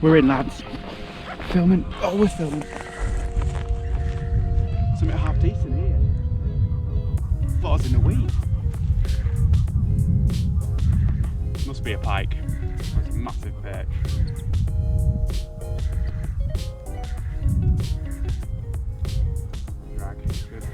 We're in, lads. Filming. Oh, we're filming. Something half decent here. Thought I was in the weed. Must be a pike. That's a massive perch. Drag, good.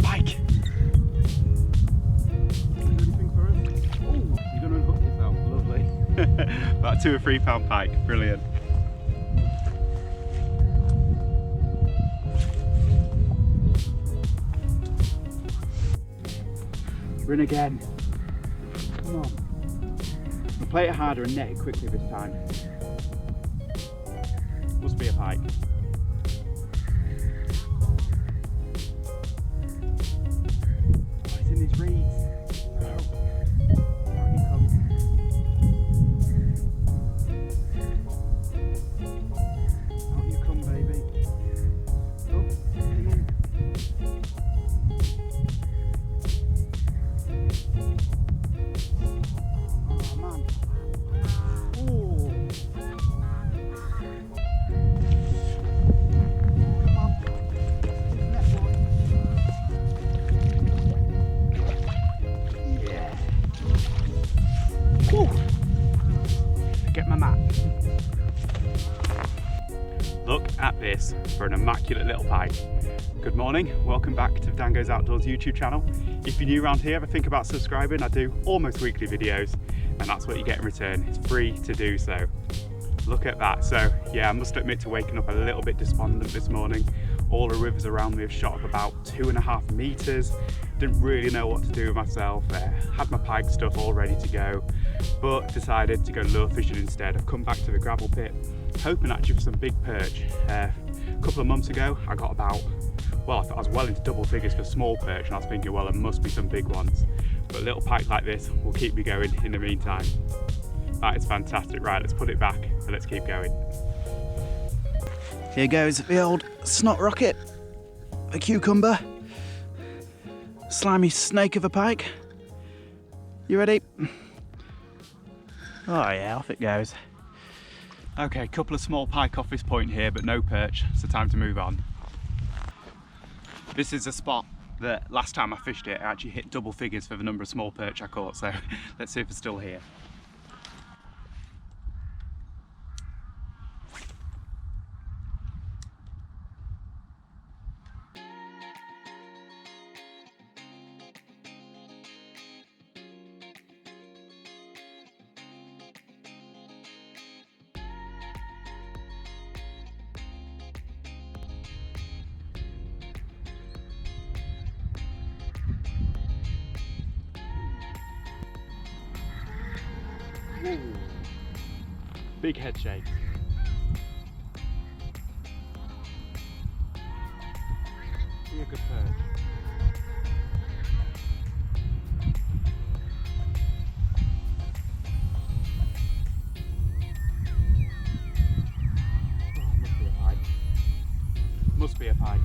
Pike! Anything for us? Oh, you're going to unhook yourself. Lovely. About 2 or 3 pound pike. Brilliant. We're in again. Come on. We'll play it harder and net it quickly this time. Must be a pike. In these reeds. No. Out you come. Out you come, baby. Oh, come in. Oh, man. Oh. Come on. Net one. Woo. Get my mat. Look at this for an immaculate little pike. Good morning, welcome back to the DanGoesOutdoors YouTube channel. If you're new around here, ever think about subscribing? I do almost weekly videos and that's what you get in return. It's free to do so. Look at that. So yeah, I must admit to waking up a little bit despondent this morning. All the rivers around me have shot up about 2.5 meters. Didn't really know what to do with myself. Had my pike stuff all ready to go, but decided to go lure fishing instead. I've come back to the gravel pit, hoping actually for some big perch. A couple of months ago, I got about, well, I thought I was well into double figures for small perch, and I was thinking, well, there must be some big ones. But a little pike like this will keep me going in the meantime. That is fantastic. Right, let's put it back and let's keep going. Here goes the old snot rocket, a cucumber, slimy snake of a pike. You ready? Oh yeah, off it goes. Okay, couple of small pike off this point here, but no perch, so time to move on. This is a spot that last time I fished it, I actually hit double figures for the number of small perch I caught, so let's see if it's still here. Ooh. Big head shake. Be a good perch. Oh, must be a pike. Must be a pike.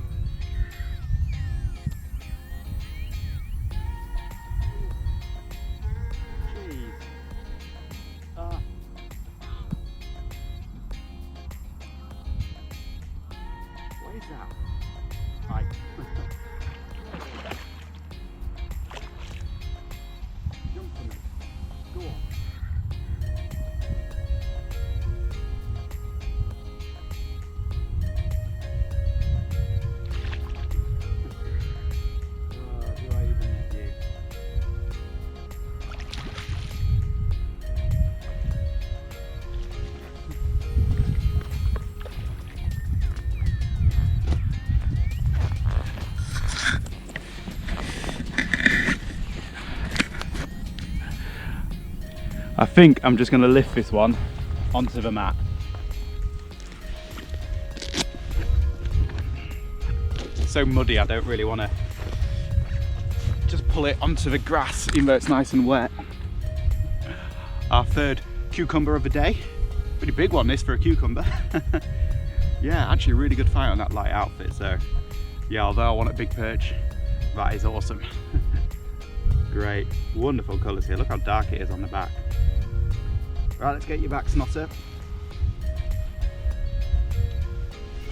What is that? Pike. Jump on it. Go on. Do I even net you? I think I'm just going to lift this one onto the mat. It's so muddy, I don't really want to just pull it onto the grass even though it's nice and wet. Our third cucumber of the day. Pretty big one this for a cucumber. Yeah, actually a really good fight on that light outfit, so yeah, although I want a big perch, that is awesome. Great, wonderful colours here. Look how dark it is on the back. Right, let's get you back, Snotter.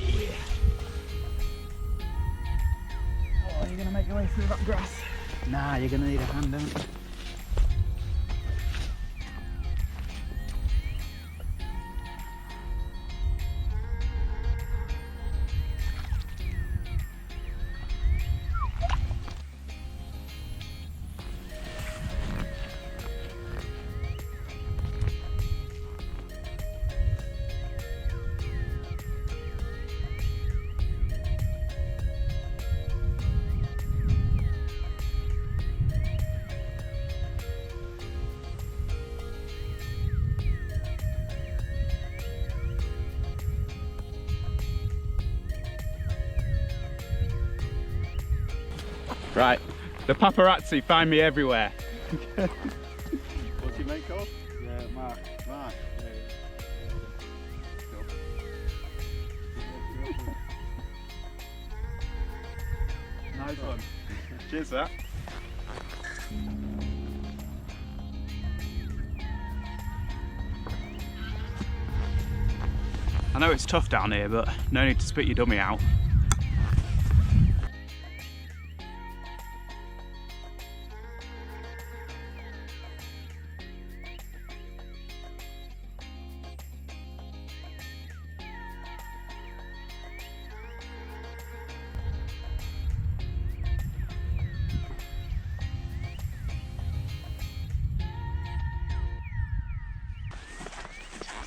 Yeah. Oh, you're gonna make your way through that grass? Nah, you're gonna need a hand, don't you? Right, the paparazzi find me everywhere. What's your mate called? Yeah, Mark. Mark. Nice one. Cheers for that. I know it's tough down here, but no need to spit your dummy out.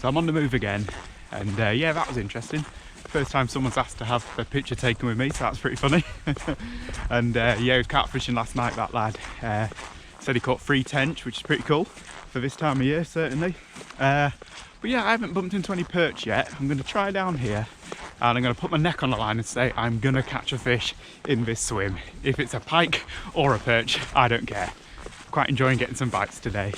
So I'm on the move again, and yeah, that was interesting. First time someone's asked to have a picture taken with me, so that's pretty funny. And yeah, he was catfishing last night, that lad. Said he caught 3 tench, which is pretty cool for this time of year, certainly. But yeah, I haven't bumped into any perch yet. I'm going to try down here, and I'm going to put my neck on the line and say I'm going to catch a fish in this swim. If it's a pike or a perch, I don't care. Quite enjoying getting some bites today.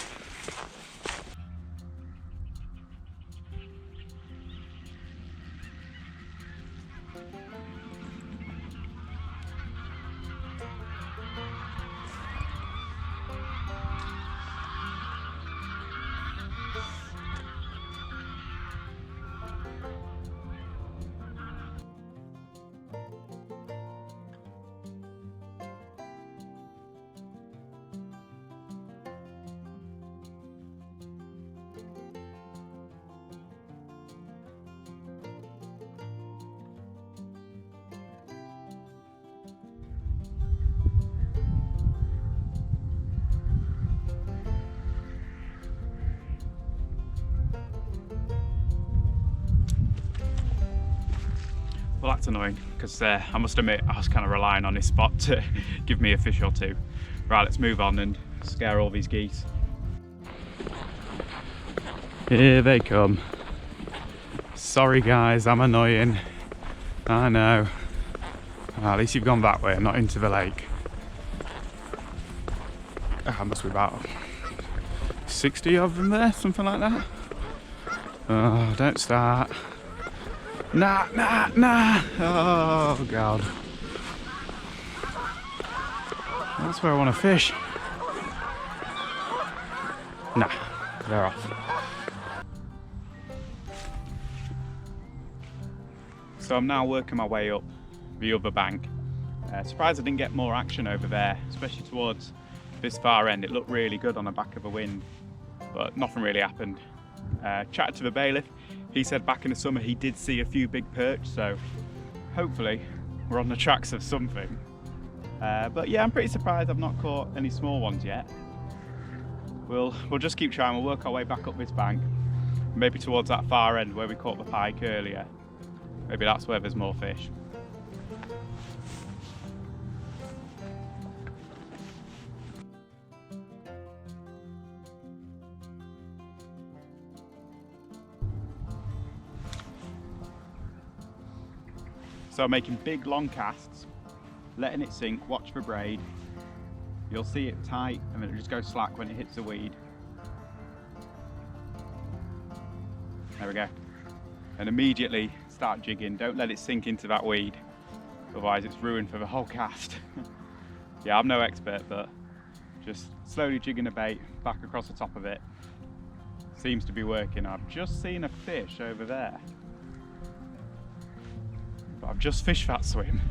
Well, that's annoying, because I must admit I was kind of relying on this spot to give me a fish or two. Right, let's move on and scare all these geese. Here they come. Sorry guys, I'm annoying. I know. Well, at least you've gone that way and not into the lake. I must be about 60 of them there, something like that. Oh, don't start. Nah, nah, nah. Oh, God. That's where I want to fish. Nah, they're off. So I'm now working my way up the other bank. Surprised I didn't get more action over there, especially towards this far end. It looked really good on the back of a wind, but nothing really happened. Chatted to the bailiff. He said back in the summer he did see a few big perch, so hopefully we're on the tracks of something. But yeah, I'm pretty surprised I've not caught any small ones yet. We'll just keep trying. We'll work our way back up this bank, maybe towards that far end where we caught the pike earlier. Maybe that's where there's more fish. So I'm making big long casts, letting it sink, watch for braid, You'll see it tight and then it'll just go slack when it hits the weed. There we go. And immediately start jigging. Don't let it sink into that weed, otherwise it's ruined for the whole cast. Yeah, I'm no expert, but just slowly jigging a bait back across the top of it. Seems to be working. I've just seen a fish over there, but I've just fished that swim.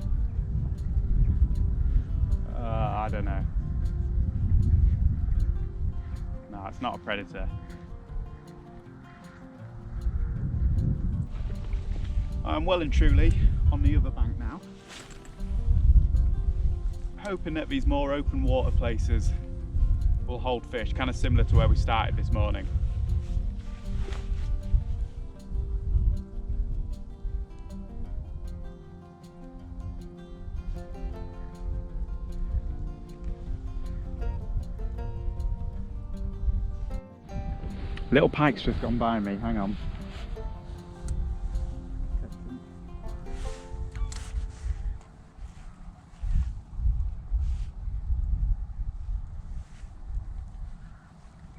I don't know. No, it's not a predator. I'm well and truly on the other bank now, hoping that these more open water places will hold fish, kind of similar to where we started this morning. Little pike's just gone by me, hang on.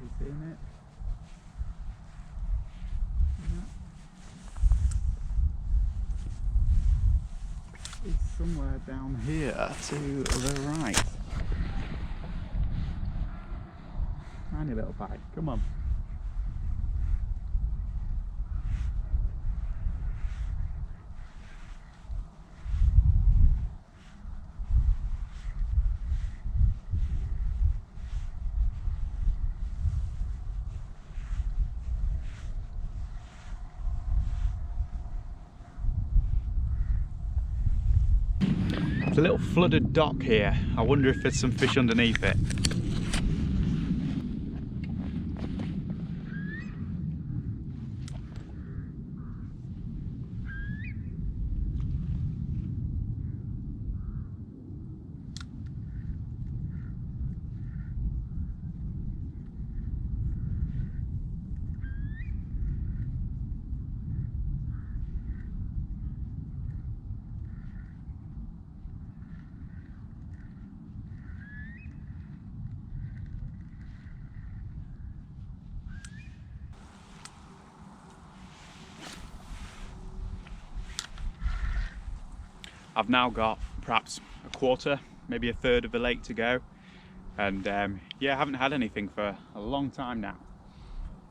You seeing it? Yeah. It's somewhere down here to the right. Tiny little pike, come on. There's a little flooded dock here. I wonder if there's some fish underneath it. I've now got perhaps a quarter, maybe a third of the lake to go, and yeah, I haven't had anything for a long time now,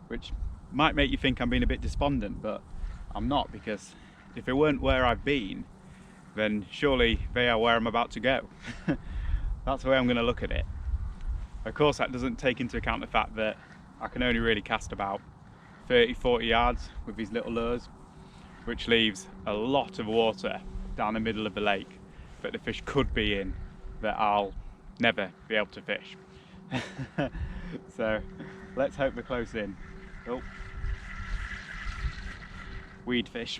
which might make you think I'm being a bit despondent, but I'm not, because if they weren't where I've been, then surely they are where I'm about to go. That's the way I'm going to look at it. Of course, that doesn't take into account the fact that I can only really cast about 30-40 yards with these little lures, which leaves a lot of water down the middle of the lake that the fish could be in that I'll never be able to fish. So let's hope they're close in. Oh, weed fish.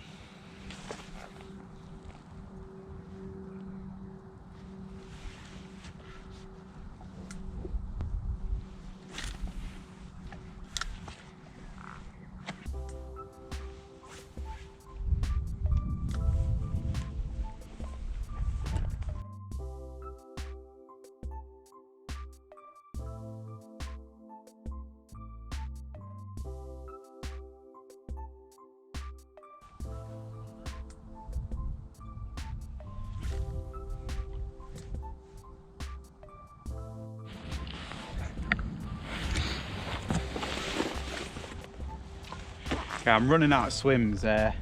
Okay, I'm running out of swims there,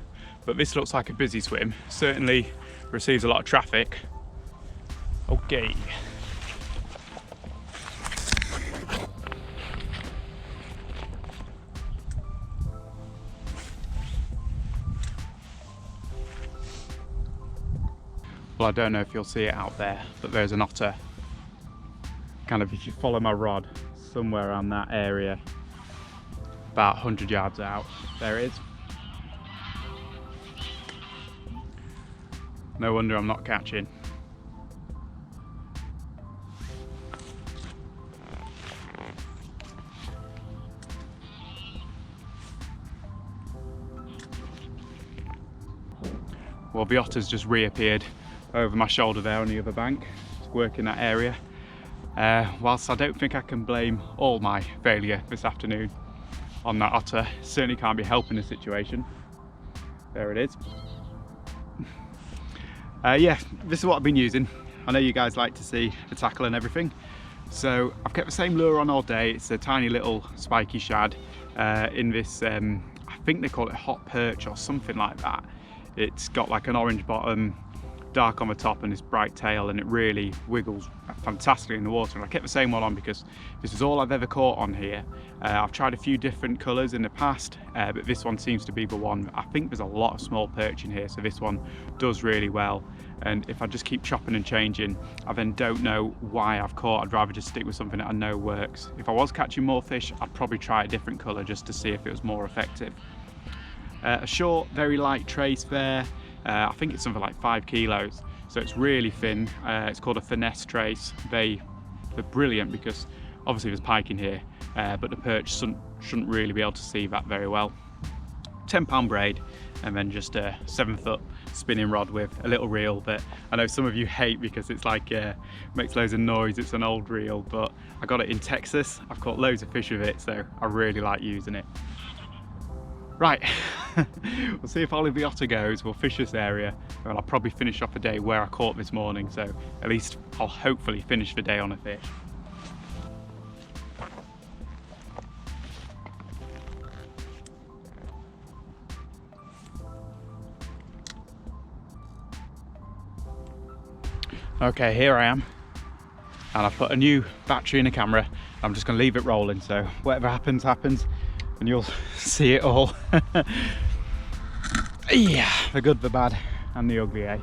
but this looks like a busy swim. Certainly receives a lot of traffic. Okay. Well, I don't know if you'll see it out there, but there's an otter. Kind of, if you follow my rod, somewhere around that area, about 100 yards out, there it is. No wonder I'm not catching. Well, the otter's just reappeared over my shoulder there on the other bank, working that area. Whilst I don't think I can blame all my failure this afternoon on that otter, certainly can't be helping the situation. There it is. Yeah, this is what I've been using. I know you guys like to see the tackle and everything, so I've kept the same lure on all day. It's a tiny little spiky shad in this, I think they call it hot perch or something like that. It's got like an orange bottom, dark on the top, and this bright tail, and it really wiggles fantastically in the water. And I kept the same one on because this is all I've ever caught on here. I've tried a few different colours in the past, but this one seems to be the one. I think there's a lot of small perch in here, so this one does really well. And if I just keep chopping and changing, I then don't know why I've caught. I'd rather just stick with something that I know works. If I was catching more fish, I'd probably try a different colour just to see if it was more effective. A short, very light trace there. I think it's something like 5 kilos, so it's really thin. It's called a finesse trace. They're brilliant because obviously there's pike in here, but the perch shouldn't really be able to see that very well. 10-pound braid, and then just a 7-foot spinning rod with a little reel that I know some of you hate because it's like makes loads of noise. It's an old reel, but I got it in Texas. I've caught loads of fish with it, so I really like using it. Right, we'll see if all of the otter goes. We'll fish this area, and I'll probably finish off the day where I caught this morning, so at least I'll hopefully finish the day on a fish. Okay, here I am, and I've put a new battery in the camera. I'm just going to leave it rolling, so whatever happens, happens, and you'll see it all. Yeah, the good, the bad, and the ugly, eh?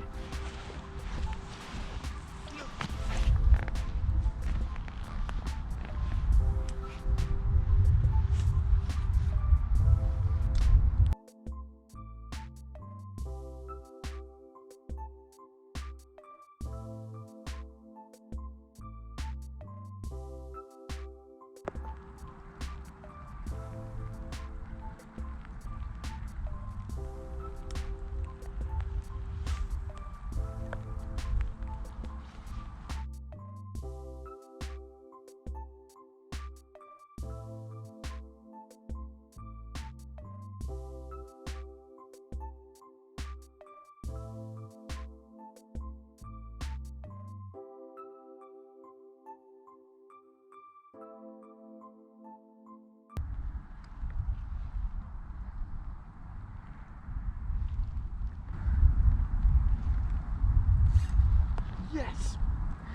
Yes!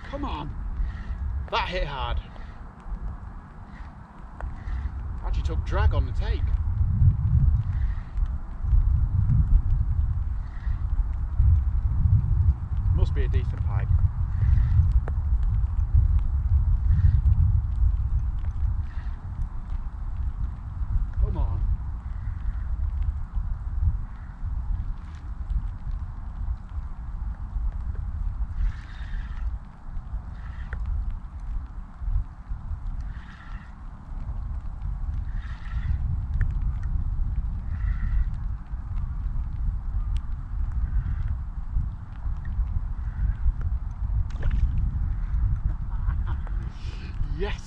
Come on! That hit hard. Actually took drag on the take. Must be a decent pike. Come on. Yes!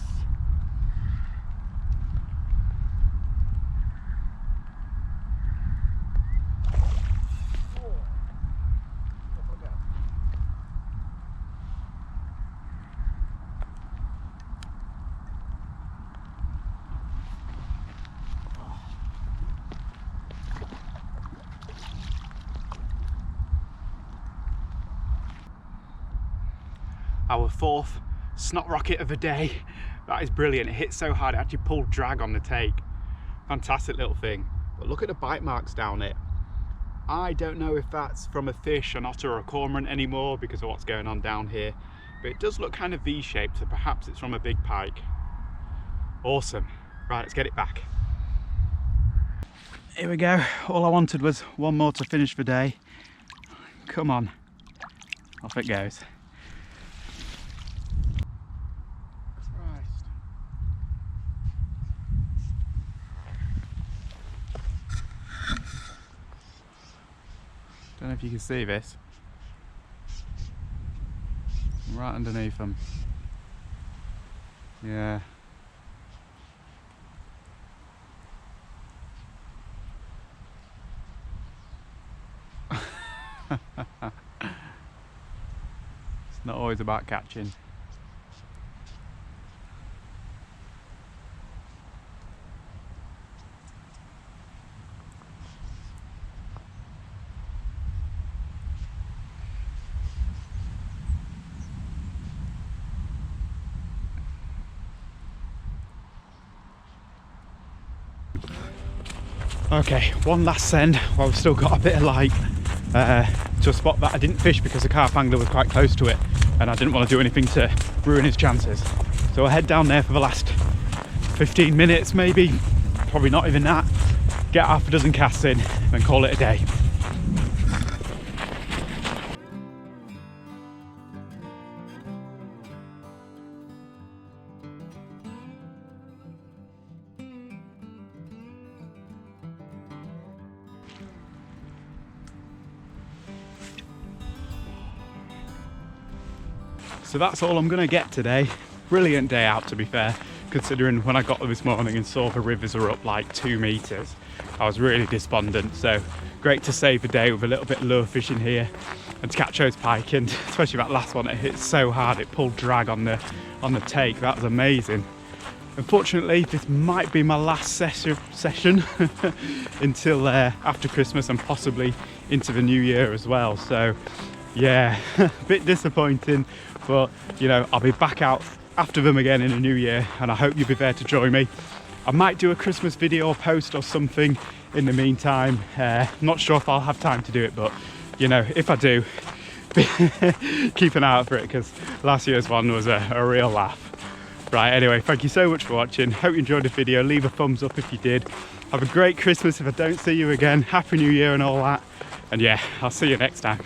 Our fourth snot rocket of the day. That is brilliant. It hit so hard it actually pulled drag on the take. Fantastic little thing. But look at the bite marks down it. I don't know if that's from a fish, an otter or a cormorant anymore because of what's going on down here, but it does look kind of V-shaped, so perhaps it's from a big pike. Awesome. Right, let's get it back. Here we go. All I wanted was one more to finish the day. Come on. Off it goes. Don't know if you can see this. Right underneath them. Yeah. It's not always about catching. Okay, one last send while we've still got a bit of light to a spot that I didn't fish because the carp angler was quite close to it and I didn't want to do anything to ruin his chances. So I'll head down there for the last 15 minutes maybe, probably not even that, get half a dozen casts in and call it a day. So that's all I'm gonna get today. Brilliant day out, to be fair, considering when I got there this morning and saw the rivers are up like 2 meters. I was really despondent, so great to save the day with a little bit of lure fishing here and to catch those pike, and especially that last one, it hit so hard, it pulled drag on the take. That was amazing. Unfortunately, this might be my last session until after Christmas and possibly into the new year as well. So yeah, a bit disappointing, but you know, I'll be back out after them again in the new year and I hope you'll be there to join me. I might do a Christmas video or post or something in the meantime. Not sure if I'll have time to do it, but you know, if I do, keep an eye out for it, because last year's one was a real laugh. Right, anyway, thank you so much for watching. Hope you enjoyed the video. Leave a thumbs up if you did. Have a great Christmas if I don't see you again. Happy New Year and all that. And yeah, I'll see you next time.